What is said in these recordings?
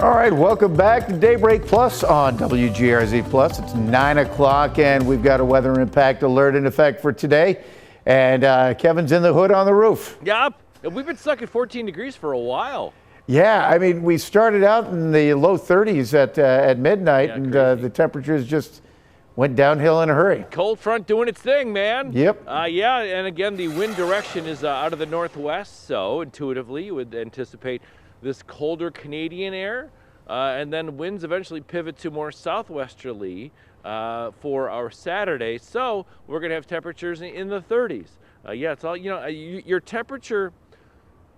All right, welcome back to Daybreak Plus on WGRZ Plus. It's 9 o'clock and we've got a weather impact alert in effect for today. And Kevin's in the hood on the roof. Yep, we've been stuck at 14 degrees for a while. Yeah, I mean, we started out in the low 30s at midnight, and the temperatures just went downhill in a hurry. Cold front doing its thing, man. Yep. Yeah, and again, the wind direction is out of the northwest, so intuitively you would anticipate this colder Canadian air, and then winds eventually pivot to more southwesterly for our Saturday. So we're going to have temperatures in the 30s. Yeah, it's all, your temperature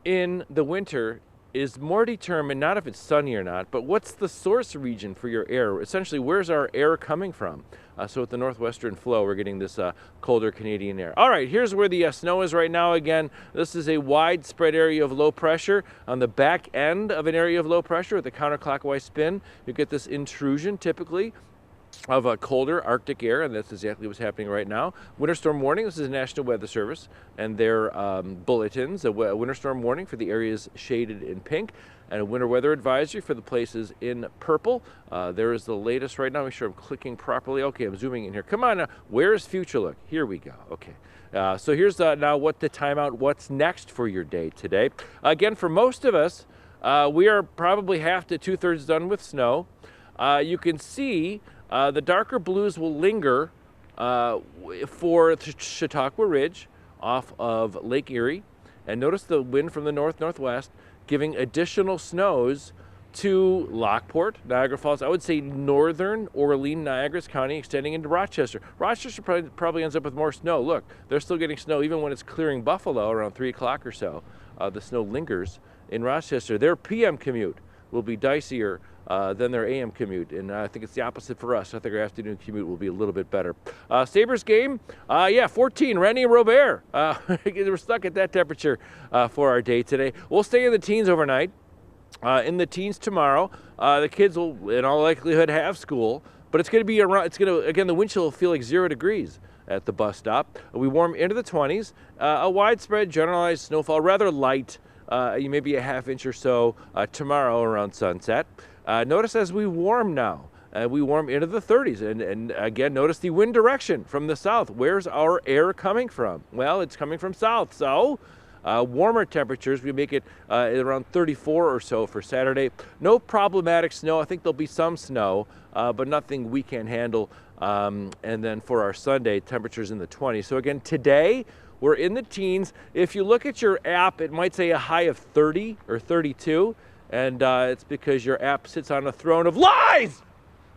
in the winter is more determined not if it's sunny or not, but what's the source region for your air? Essentially, where's our air coming from? So at the northwestern flow, we're getting this colder Canadian air. All right, here's where the snow is right now. Again, this is a widespread area of low pressure. On the back end of an area of low pressure with a counterclockwise spin, you get this intrusion typically of a colder Arctic air, and that's exactly what's happening right now. Winter storm warning, this is National Weather Service and their bulletins. A winter storm warning for the areas shaded in pink, and a winter weather advisory for the places in purple. There is the latest right now. Make sure I'm clicking properly. Okay, I'm zooming in here. Come on now. Where's future look? Here we go. Okay. So here's now what the timeout, what's next for your day today. Again, for most of us, we are probably half to 2/3 done with snow. You can see the darker blues will linger for Chautauqua Ridge off of Lake Erie. And notice the wind from the north-northwest giving additional snows to Lockport, Niagara Falls. I would say northern Orleans, Niagara County, extending into Rochester. Rochester probably ends up with more snow. Look, they're still getting snow even when it's clearing Buffalo around 3 o'clock or so. The snow lingers in Rochester. Their PM commute will be dicier than their AM commute, and I think it's the opposite for us. I think our afternoon commute will be a little bit better. Sabres game, 14, Rennie and Robert. We're stuck at that temperature for our day today. We'll stay in the teens overnight. In the teens tomorrow, the kids will, in all likelihood, have school, but it's going to be around. Again, the wind chill will feel like 0 degrees at the bus stop. We warm into the 20s. A widespread generalized snowfall, rather light. Maybe a half inch or so tomorrow around sunset. Notice as we warm now, we warm into the 30s. And again, notice the wind direction from the south. Where's our air coming from? Well, it's coming from south. So warmer temperatures, we make it around 34 or so for Saturday. No problematic snow. I think there'll be some snow, but nothing we can handle. And then for our Sunday, temperatures in the 20s. So again, today, we're in the teens. If you look at your app, it might say a high of 30 or 32, and it's because your app sits on a throne of lies.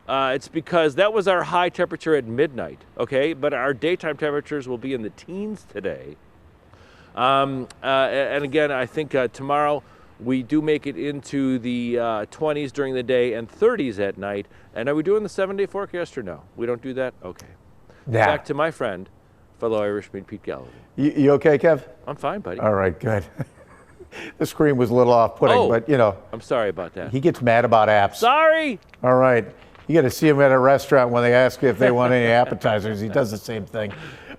It's because that was our high temperature at midnight, okay? But our daytime temperatures will be in the teens today. And again, I think tomorrow we do make it into the 20s during the day and 30s at night. And are we doing the 7-day forecast or no? We don't do that? Okay. Yeah. Back to my friend, fellow Irishman Pete Gallagher. You okay, Kev? I'm fine, buddy. All right, good. The screen was a little off-putting, but I'm sorry about that. He gets mad about apps. Sorry. All right. You got to see him at a restaurant when they ask you if they want any appetizers. He does the same thing.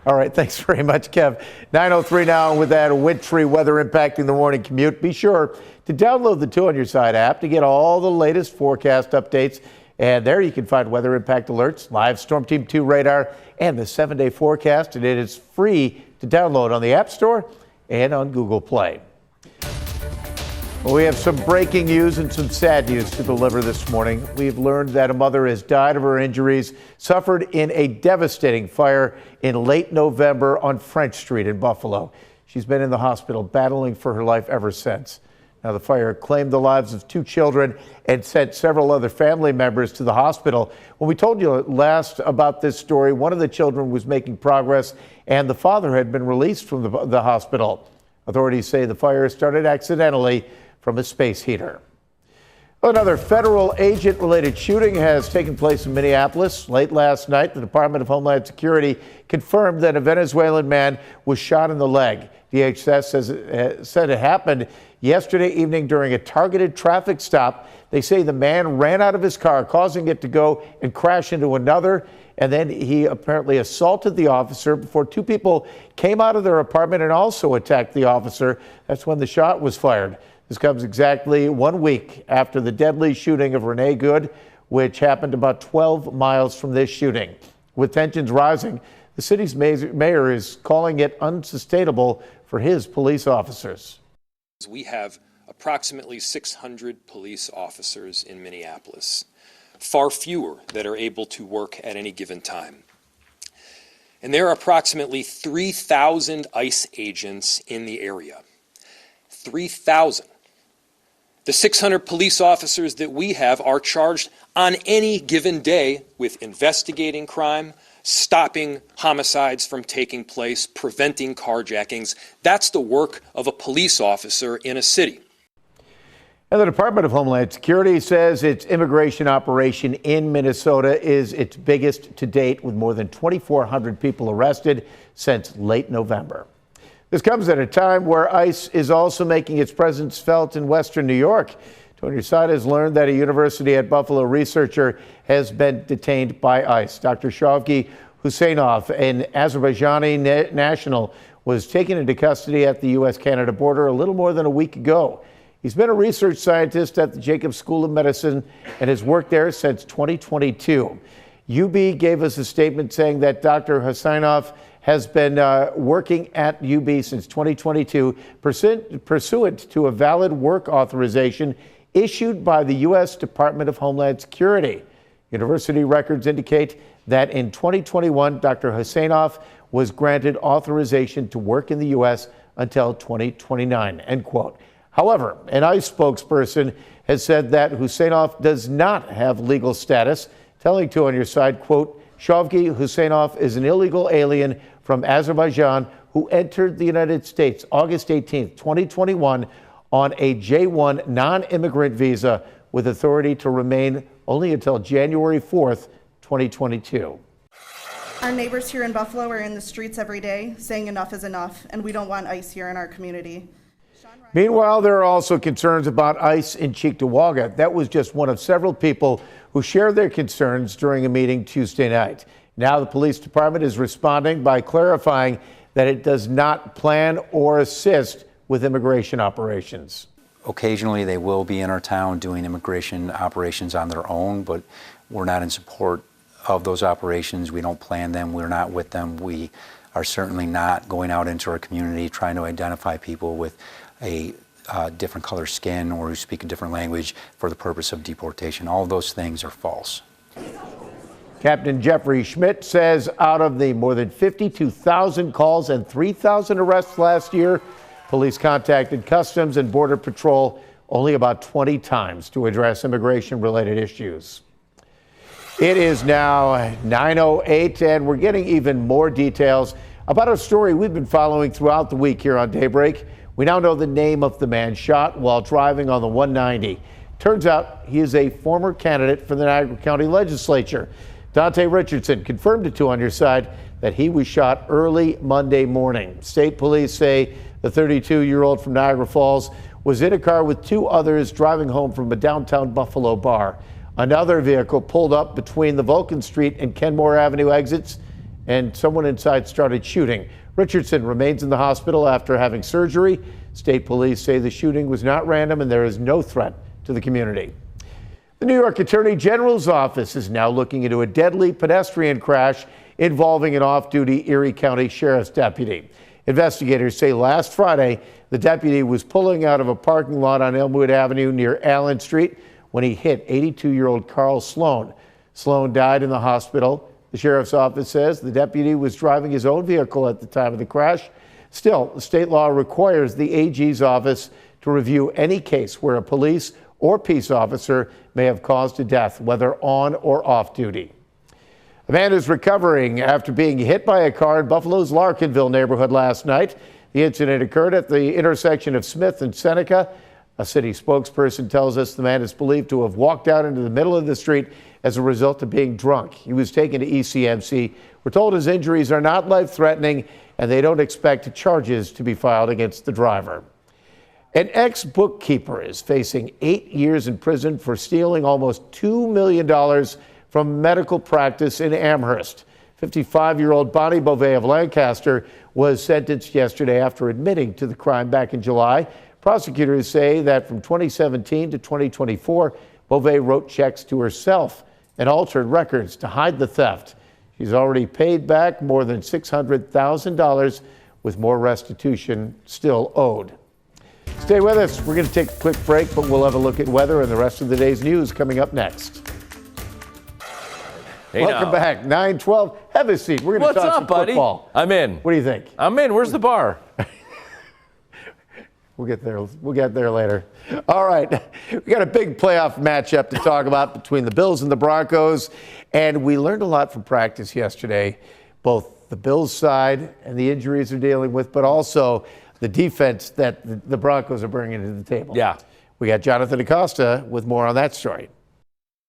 All right, thanks very much, Kev. 9:03 now with that wintry weather impacting the morning commute. Be sure to download the 2 on Your Side app to get all the latest forecast updates. And there you can find weather impact alerts, live Storm Team 2 radar, and the 7-day forecast. And it is free to download on the App Store and on Google Play. Well, we have some breaking news and some sad news to deliver this morning. We've learned that a mother has died of her injuries suffered in a devastating fire in late November on French Street in Buffalo. She's been in the hospital battling for her life ever since. Now, the fire claimed the lives of 2 children and sent several other family members to the hospital. When we told you last about this story, one of the children was making progress and the father had been released from the hospital. Authorities say the fire started accidentally from a space heater. Another federal agent-related shooting has taken place in Minneapolis. Late last night, the Department of Homeland Security confirmed that a Venezuelan man was shot in the leg. DHS said it happened yesterday evening during a targeted traffic stop. They say the man ran out of his car, causing it to go and crash into another. And then he apparently assaulted the officer before 2 people came out of their apartment and also attacked the officer. That's when the shot was fired. This comes exactly 1 week after the deadly shooting of Renee Good, which happened about 12 miles from this shooting. With tensions rising, the city's mayor is calling it unsustainable for his police officers. We have approximately 600 police officers in Minneapolis, far fewer that are able to work at any given time. And there are approximately 3,000 ICE agents in the area. 3,000. The 600 police officers that we have are charged on any given day with investigating crime, stopping homicides from taking place, preventing carjackings. That's the work of a police officer in a city. And the Department of Homeland Security says its immigration operation in Minnesota is its biggest to date, with more than 2,400 people arrested since late November. This comes at a time where ICE is also making its presence felt in Western New York. Tony Side has learned that a University at Buffalo researcher has been detained by ICE. Dr. Shavgi Husseinov, an Azerbaijani national, was taken into custody at the U.S.-Canada border a little more than a week ago. He's been a research scientist at the Jacobs School of Medicine and has worked there since 2022. UB gave us a statement saying that Dr. Husseinov has been working at UB since 2022 pursuant to a valid work authorization issued by the U.S. Department of Homeland Security. University records indicate that in 2021, Dr. Husseinov was granted authorization to work in the U.S. until 2029, end quote. However, an ICE spokesperson has said that Husseinov does not have legal status, telling Two on Your Side, quote, Shavgi Husseinov is an illegal alien from Azerbaijan who entered the United States August 18, 2021 on a J-1 non-immigrant visa with authority to remain only until January 4th, 2022. Our neighbors here in Buffalo are in the streets every day saying enough is enough, and we don't want ICE here in our community. Meanwhile, there are also concerns about ICE in Cheektowaga. That was just one of several people who shared their concerns during a meeting Tuesday night. Now the police department is responding by clarifying that it does not plan or assist with immigration operations. Occasionally they will be in our town doing immigration operations on their own, but we're not in support of those operations. We don't plan them. We're not with them. We are certainly not going out into our community trying to identify people with a different color skin or who speak a different language for the purpose of deportation. All of those things are false. Captain Jeffrey Schmidt says out of the more than 52,000 calls and 3,000 arrests last year, police contacted Customs and Border Patrol only about 20 times to address immigration-related issues. It is now 9:08, and we're getting even more details about a story we've been following throughout the week here on Daybreak. We now know the name of the man shot while driving on the 190. Turns out he is a former candidate for the Niagara County Legislature. Dante Richardson confirmed it to On Your Side that he was shot early Monday morning. State police say the 32-year-old from Niagara Falls was in a car with two others driving home from a downtown Buffalo bar. Another vehicle pulled up between the Vulcan Street and Kenmore Avenue exits, and someone inside started shooting. Richardson remains in the hospital after having surgery. State police say the shooting was not random and there is no threat to the community. The New York Attorney General's office is now looking into a deadly pedestrian crash involving an off-duty Erie County Sheriff's deputy. Investigators say last Friday, the deputy was pulling out of a parking lot on Elmwood Avenue near Allen Street when he hit 82-year-old Carl Sloan. Sloan died in the hospital. The sheriff's office says the deputy was driving his own vehicle at the time of the crash. Still, state law requires the AG's office to review any case where a police or peace officer may have caused a death, whether on or off duty. A man is recovering after being hit by a car in Buffalo's Larkinville neighborhood last night. The incident occurred at the intersection of Smith and Seneca. A city spokesperson tells us the man is believed to have walked out into the middle of the street as a result of being drunk. He was taken to ECMC. We're told his injuries are not life-threatening and they don't expect charges to be filed against the driver. An ex-bookkeeper is facing 8 years in prison for stealing almost $2 million from medical practice in Amherst. 55-year-old Bonnie Beauvais of Lancaster was sentenced yesterday after admitting to the crime back in July. Prosecutors say that from 2017 to 2024, Beauvais wrote checks to herself and altered records to hide the theft. She's already paid back more than $600,000, with more restitution still owed. Stay with us. We're going to take a quick break, but we'll have a look at weather and the rest of the day's news coming up next. Hey, Welcome now. back. 9:12. Have a seat. We're going to What's talk up, some buddy? football. I'm in. What do you think? I'm in. Where's the bar? We'll get there. We'll get there later. All right. We got a big playoff matchup to talk about between the Bills and the Broncos. And we learned a lot from practice yesterday, both the Bills side and the injuries they're dealing with, but also the defense that the Broncos are bringing to the table. Yeah. We got Jonathan Acosta with more on that story.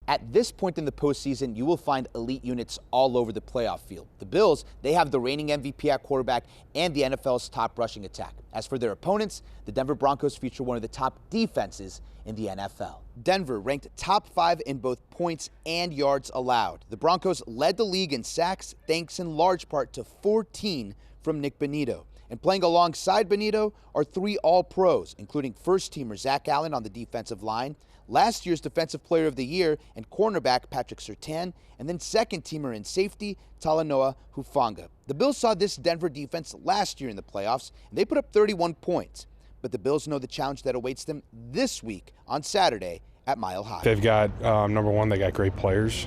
At this point in the postseason, you will find elite units all over the playoff field. The Bills, they have the reigning MVP at quarterback and the NFL's top rushing attack. As for their opponents, the Denver Broncos feature one of the top defenses in the NFL. Denver ranked top 5 in both points and yards allowed. The Broncos led the league in sacks, thanks in large part to 14 from Nick Bonito. And playing alongside Bonito are 3 All-Pros, including first-teamer Zach Allen on the defensive line, last year's Defensive Player of the Year and cornerback Patrick Surtain, and then second-teamer in safety Talanoa Hufanga. The Bills saw this Denver defense last year in the playoffs, and they put up 31 points. But the Bills know the challenge that awaits them this week on Saturday at Mile High. They've got, number one, they got great players,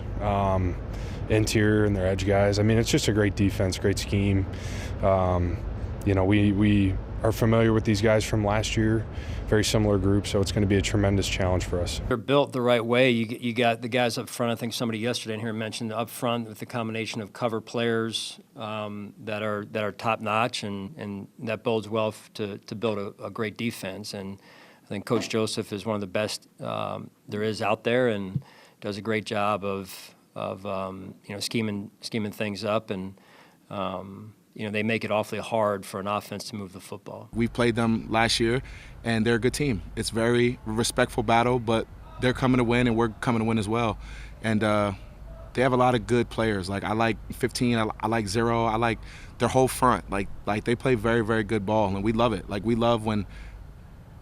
interior and their edge guys. I mean, it's just a great defense, great scheme. You know, we are familiar with these guys from last year, very similar group, so it's going to be a tremendous challenge for us. They're built the right way. You got the guys up front. I think somebody yesterday in here mentioned up front with the combination of cover players that are top notch, and that bodes well to build a great defense. And I think Coach Joseph is one of the best there is out there, and does a great job of scheming things up, and they make it awfully hard for an offense to move the football. We played them last year, and they're a good team. It's a very respectful battle, but they're coming to win, and we're coming to win as well. And they have a lot of good players. Like, I like 15, I like 0, I like their whole front. Like they play very, very good ball, and we love it. Like, we love when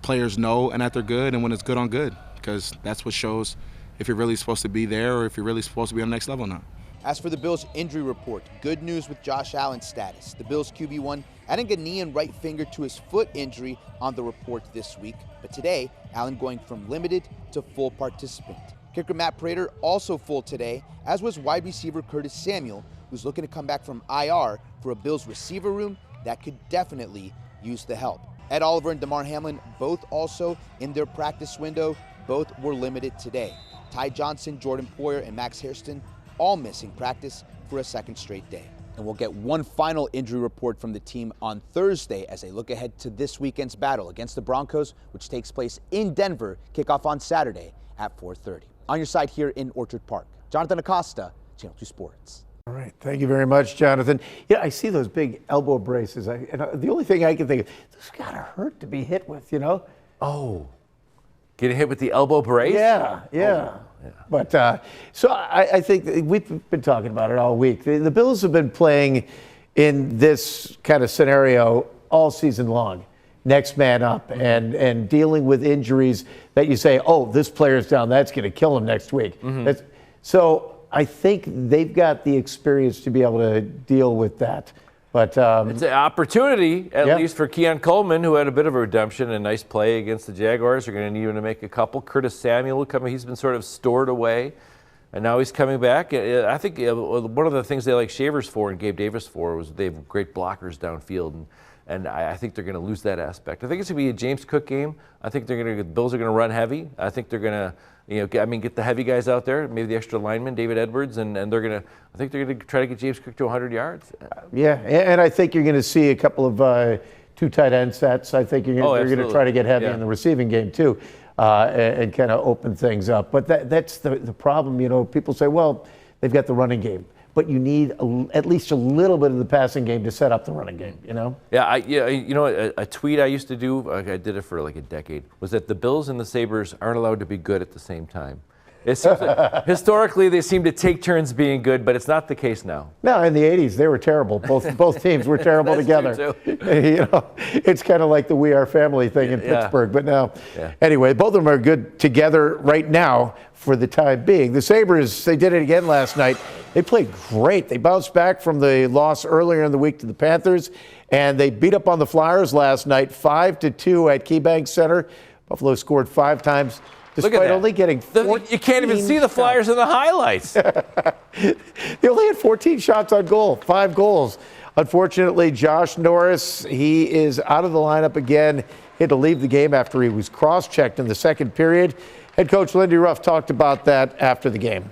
players know and that they're good, and when it's good on good, because that's what shows if you're really supposed to be there or if you're really supposed to be on the next level or not. As for the Bills' injury report, good news with Josh Allen's status. The Bills' QB1 adding a knee and right finger to his foot injury on the report this week. But today, Allen going from limited to full participant. Kicker Matt Prater also full today, as was wide receiver Curtis Samuel, who's looking to come back from IR for a Bills receiver room that could definitely use the help. Ed Oliver and DeMar Hamlin both also in their practice window. Both were limited today. Ty Johnson, Jordan Poyer, and Max Hairston all missing practice for a second straight day. And we'll get one final injury report from the team on Thursday as they look ahead to this weekend's battle against the Broncos, which takes place in Denver, kickoff on Saturday at 4:30. On your side here in Orchard Park, Jonathan Acosta, Channel 2 Sports. All right. Thank you very much, Jonathan. Yeah, I see those big elbow braces. And the only thing I can think of, this got to hurt to be hit with, Oh, getting hit with the elbow brace? Yeah. Oh, yeah. But so I think that we've been talking about it all week. The Bills have been playing in this kind of scenario all season long. Next man up and dealing with injuries that you say, oh, this player's down, that's going to kill him next week. So I think they've got the experience to be able to deal with that. But it's an opportunity, at least for Keon Coleman, who had a bit of a redemption, a nice play against the Jaguars. They're going to need him to make a couple. Curtis Samuel coming; he's been sort of stored away, and now he's coming back. I think one of the things they like Shavers for and Gabe Davis for was they have great blockers downfield, and I think they're going to lose that aspect. I think it's going to be a James Cook game. I think the Bills are going to run heavy. I think they're going to. Get the heavy guys out there, maybe the extra lineman, David Edwards, and I think they're going to try to get James Cook to 100 yards. Yeah, and I think you're going to see a couple of 2 tight end sets. I think they're going to try to get heavy in the receiving game too, and kind of open things up. But that's the problem. People say, well, they've got the running game, but you need at least a little bit of the passing game to set up the running game. Yeah, a tweet I used to do, I did it for like a decade, was that the Bills and the Sabres aren't allowed to be good at the same time. It seems like historically, they seem to take turns being good, but it's not the case now. No, in the 80s, they were terrible. Both teams were terrible together. True, It's kind of like the We Are Family thing in Pittsburgh. But now, anyway, both of them are good together right now for the time being. The Sabres, they did it again last night. They played great. They bounced back from the loss earlier in the week to the Panthers, and they beat up on the Flyers last night, 5-2 at KeyBank Center. Buffalo scored 5 times. Despite only getting 14 you can't even see the Flyers in the highlights. They only had 14 shots on goal, 5 goals. Unfortunately, Josh Norris, he is out of the lineup again. He had to leave the game after he was cross-checked in the second period. Head coach Lindy Ruff talked about that after the game.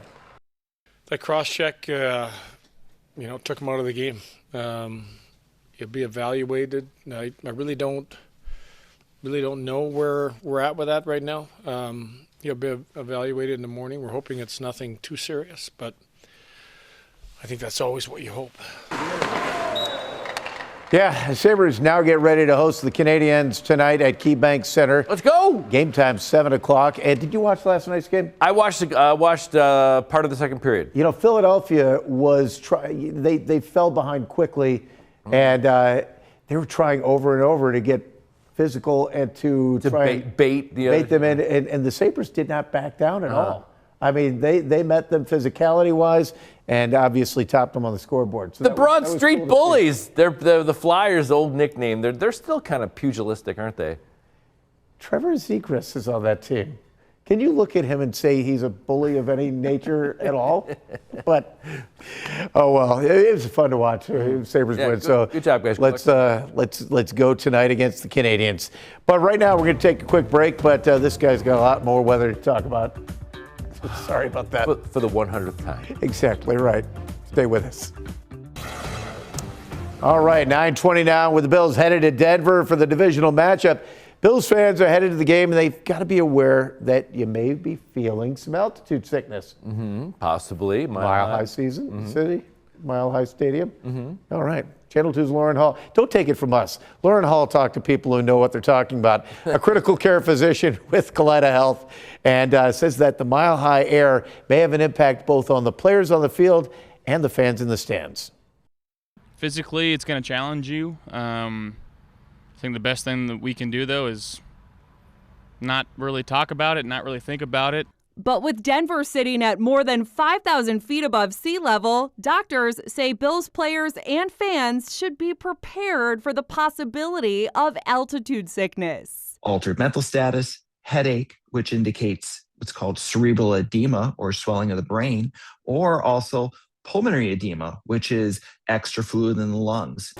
That cross-check, took him out of the game. He'll be evaluated. I really don't know where we're at with that right now. He'll be evaluated in the morning. We're hoping it's nothing too serious, but I think that's always what you hope. Yeah, the Sabres now get ready to host the Canadiens tonight at KeyBank Center. Let's go. Game time, 7 o'clock. And did you watch last night's game? I watched part of the second period. Philadelphia was they fell behind quickly, and they were trying over and over to get physical and to try and bait them in, and the Sabres did not back down at all. I mean, they met them physicality-wise and obviously topped them on the scoreboard. So the Broad Street Bullies, they're the Flyers' old nickname. They're still kind of pugilistic, aren't they? Trevor Zegras is on that team. Can you look at him and say he's a bully of any nature at all? But, oh well, it was fun to watch. Sabres win. So good job, guys. Let's go tonight against the Canadiens. But right now we're going to take a quick break. But this guy's got a lot more weather to talk about. Sorry about that. For the 100th time. Exactly right. Stay with us. All right, 9:20 now with the Bills headed to Denver for the divisional matchup. Bills fans are headed to the game, and they've got to be aware that you may be feeling some altitude sickness. Possibly. Mile High season, city, Mile High Stadium. All right. Channel 2's Lauren Hall. Don't take it from us. Lauren Hall talked to people who know what they're talking about. A critical care physician with Kaleida Health, and says that the Mile High air may have an impact both on the players on the field and the fans in the stands. Physically, it's going to challenge you. I think the best thing that we can do, though, is not really talk about it, not really think about it. But with Denver sitting at more than 5,000 feet above sea level, doctors say Bills players and fans should be prepared for the possibility of altitude sickness. Altered mental status, headache, which indicates what's called cerebral edema or swelling of the brain, or also pulmonary edema, which is extra fluid in the lungs.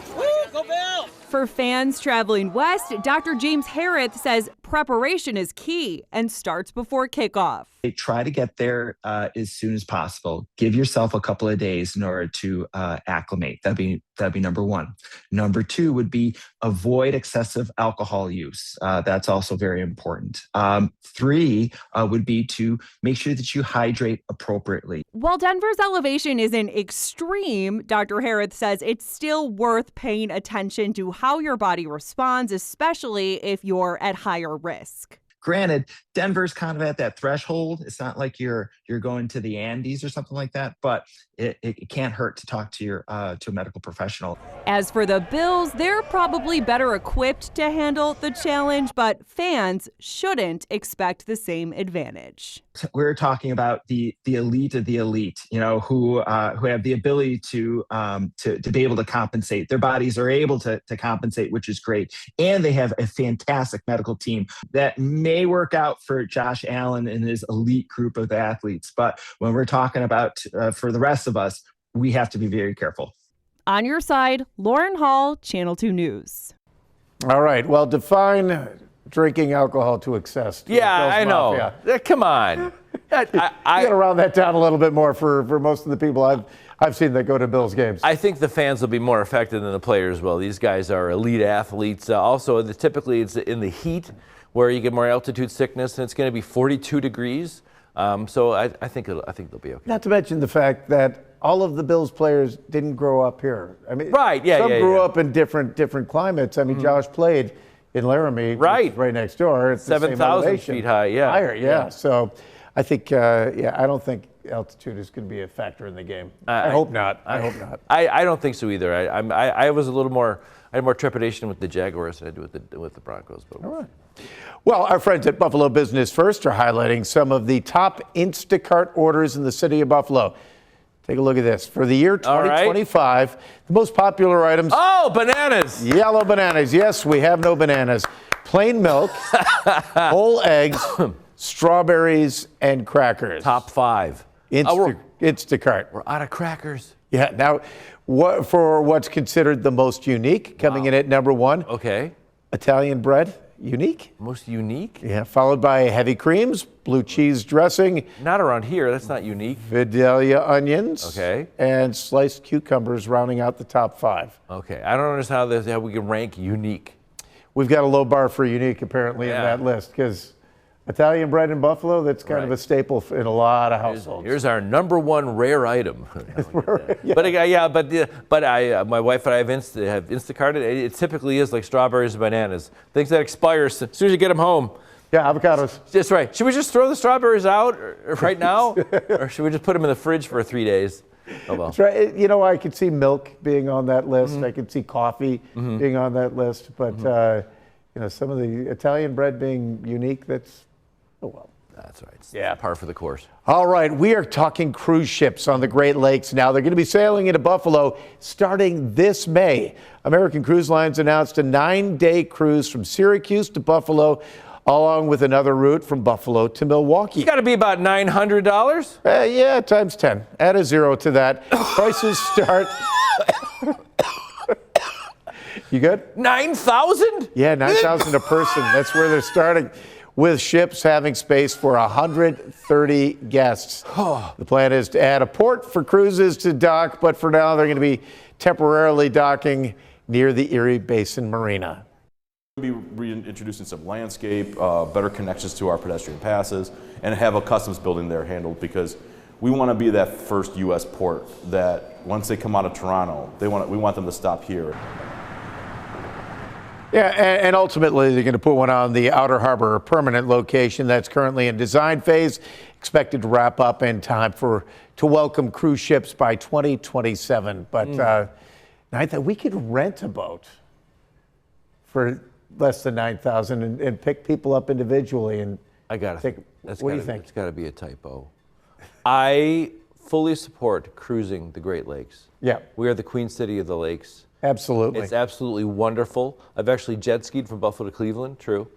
For fans traveling west, Dr. James Harrith says preparation is key and starts before kickoff. Try to get there as soon as possible. Give yourself a couple of days in order to acclimate. That'd be number one. Number two would be avoid excessive alcohol use. That's also very important. Three would be to make sure that you hydrate appropriately. While Denver's elevation isn't extreme, Dr. Harrith says it's still worth paying attention to how your body responds, especially if you're at higher risk. Granted, Denver's kind of at that threshold. It's not like you're going to the Andes or something like that, but it can't hurt to talk to a medical professional. As for the Bills, they're probably better equipped to handle the challenge, but fans shouldn't expect the same advantage. We're talking about the elite of the elite, who have the ability to be able to compensate. Their bodies are able to compensate, which is great, and they have a fantastic medical team that may work out for Josh Allen and his elite group of athletes. But when we're talking about for the rest of us, we have to be very careful. On your side, Lauren Hall, Channel 2 News. All right. Well, define drinking alcohol to excess. Yeah, I know. Come on. I got to round that down a little bit more for most of the people I've seen that go to Bills games. I think the fans will be more affected than the players will. These guys are elite athletes. Also, typically it's in the heat where you get more altitude sickness, and it's going to be 42 degrees. So I think they'll be okay. Not to mention the fact that all of the Bills players didn't grow up here. I mean, some grew up in different climates. I mean, Josh played in Laramie, right next door. It's 7,000 feet high, higher, yeah. So I think, I don't think altitude is going to be a factor in the game. I hope not. I hope not. I don't think so either. I was a little more. I had more trepidation with the Jaguars than I do with the Broncos. But all right. Well, our friends at Buffalo Business First are highlighting some of the top Instacart orders in the city of Buffalo. Take a look at this. For the year 2025, the most popular items. Oh, bananas. Yellow bananas. Yes, we have no bananas. Plain milk, whole eggs, strawberries, and crackers. Top 5. Instacart. We're out of crackers. Yeah. Now, what's considered the most unique, coming in at number 1. Okay. Italian bread. Unique? Most unique? Yeah, followed by heavy creams, blue cheese dressing. Not around here. That's not unique. Vidalia onions. Okay. And sliced cucumbers rounding out the top 5. Okay. I don't understand how we can rank unique. We've got a low bar for unique, apparently, in that list, because Italian bread in Buffalo, that's kind of a staple in a lot of households. Here's our number 1 rare item. But my wife and I have Instacarted. It typically is like strawberries and bananas. Things that expire as soon as you get them home. Yeah, avocados. That's right. Should we just throw the strawberries out right now? Or should we just put them in the fridge for 3 days? Oh, well. That's right. You know, I could see milk being on that list. I could see coffee being on that list. But, some of the Italian bread being unique, that's, oh, well. That's right. It's par for the course. All right. We are talking cruise ships on the Great Lakes now. They're going to be sailing into Buffalo starting this May. American Cruise Lines announced a 9-day cruise from Syracuse to Buffalo, along with another route from Buffalo to Milwaukee. It's got to be about $900? Yeah, times 10. Add a 0 to that. Prices start. You good? 9,000? Yeah, 9,000 a person. That's where they're starting, with ships having space for 130 guests. The plan is to add a port for cruises to dock, but for now they're going to be temporarily docking near the Erie Basin Marina. We'll be reintroducing some landscape, better connections to our pedestrian passes, and have a customs building there handled, because we want to be that first U.S. port that once they come out of Toronto, we want them to stop here. Yeah, and ultimately they're going to put one on the Outer Harbor permanent location that's currently in design phase, expected to wrap up in time to welcome cruise ships by 2027. But we could rent a boat for less than $9,000 and pick people up individually. And what do you think? It's got to be a typo. I fully support cruising the Great Lakes. Yeah. We are the Queen City of the Lakes. Absolutely. It's absolutely wonderful. I've actually jet skied from Buffalo to Cleveland, true.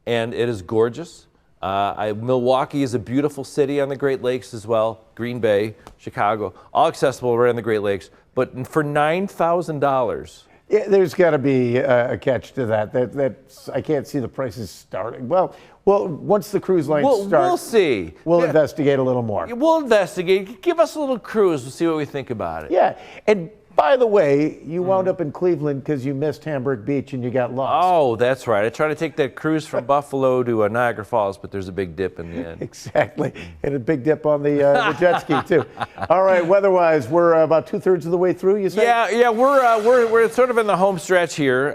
And it is gorgeous. Milwaukee is a beautiful city on the Great Lakes as well. Green Bay, Chicago, all accessible right on the Great Lakes. But for $9,000. Yeah, there's got to be a catch to that. That's I can't see the prices starting. Well, once the cruise lines start, we'll see. We'll investigate a little more. We'll investigate. Give us a little cruise. We'll see what we think about it. Yeah, and by the way, you wound up in Cleveland because you missed Hamburg Beach and you got lost. Oh, that's right. I tried to take that cruise from Buffalo to Niagara Falls, but there's a big dip in the end. Exactly. And a big dip on the jet ski, too. All right, weather-wise, we're about 2/3 of the way through, you say? Yeah, we're sort of in the home stretch here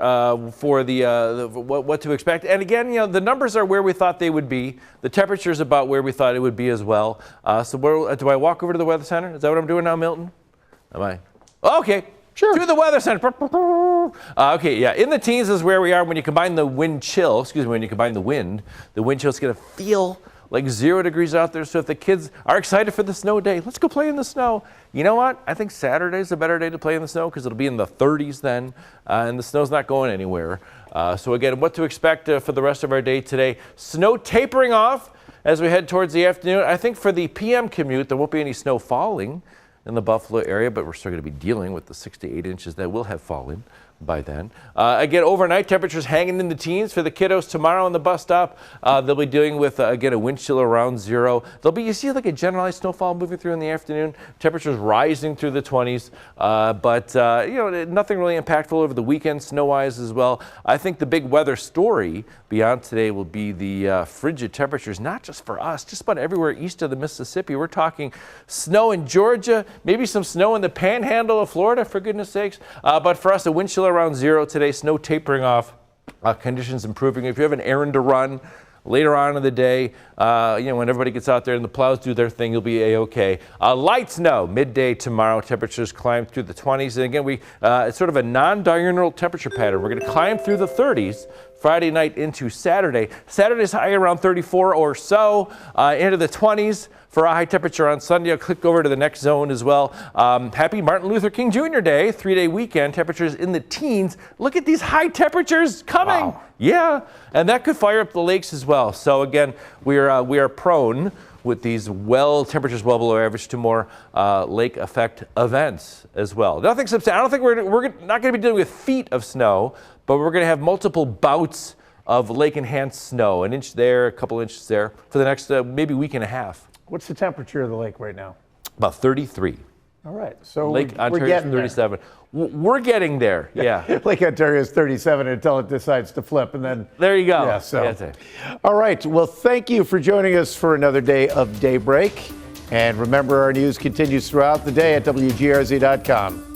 for what to expect. And again, the numbers are where we thought they would be. The temperature's about where we thought it would be as well. Do I walk over to the Weather Center? Is that what I'm doing now, Milton? Am I? Okay, sure. To the Weather Center. Okay, yeah. In the teens is where we are when you combine the wind chill. When you combine the wind chill is going to feel like 0 degrees out there. So if the kids are excited for the snow day, let's go play in the snow. You know what? I think Saturday's a better day to play in the snow because it'll be in the 30s then, and the snow's not going anywhere. So again, what to expect for the rest of our day today? Snow tapering off as we head towards the afternoon. I think for the PM commute, there won't be any snow falling in the Buffalo area, but we're still going to be dealing with the 6 to 8 inches that will have fallen by then. Again, overnight temperatures hanging in the teens for the kiddos tomorrow on the bus stop. They'll be dealing with, again, a wind chill around 0. You see like a generalized snowfall moving through in the afternoon. Temperatures rising through the 20s, but nothing really impactful over the weekend snow-wise as well. I think the big weather story beyond today will be the frigid temperatures, not just for us, just about everywhere east of the Mississippi. We're talking snow in Georgia, maybe some snow in the panhandle of Florida, for goodness sakes. But for us, a wind chill around 0 today, snow tapering off, conditions improving. If you have an errand to run, later on in the day, when everybody gets out there and the plows do their thing, you'll be A-OK. Light snow midday tomorrow. Temperatures climb through the 20s. And again, it's sort of a non-diurnal temperature pattern. We're going to climb through the 30s Friday night into Saturday. Saturday's high around 34 or so, into the 20s for a high temperature on Sunday. I'll click over to the next zone as well. Happy Martin Luther King Jr. Day, 3-day weekend, temperatures in the teens. Look at these high temperatures coming. Wow. Yeah, and that could fire up the lakes as well. So again, we are prone with these temperatures well below average to more lake effect events as well. Nothing substantial. I don't think we're not going to be dealing with feet of snow, but we're going to have multiple bouts of lake enhanced snow, an inch there, a couple inches there for the next maybe week and a half. What's the temperature of the lake right now? About 33. All right, so Lake we're Ontario's getting 37. We're getting there, yeah. Lake Ontario is 37 until it decides to flip, and then there you go. Yeah, so. All right, well, thank you for joining us for another day of Daybreak. And remember, our news continues throughout the day at WGRZ.com.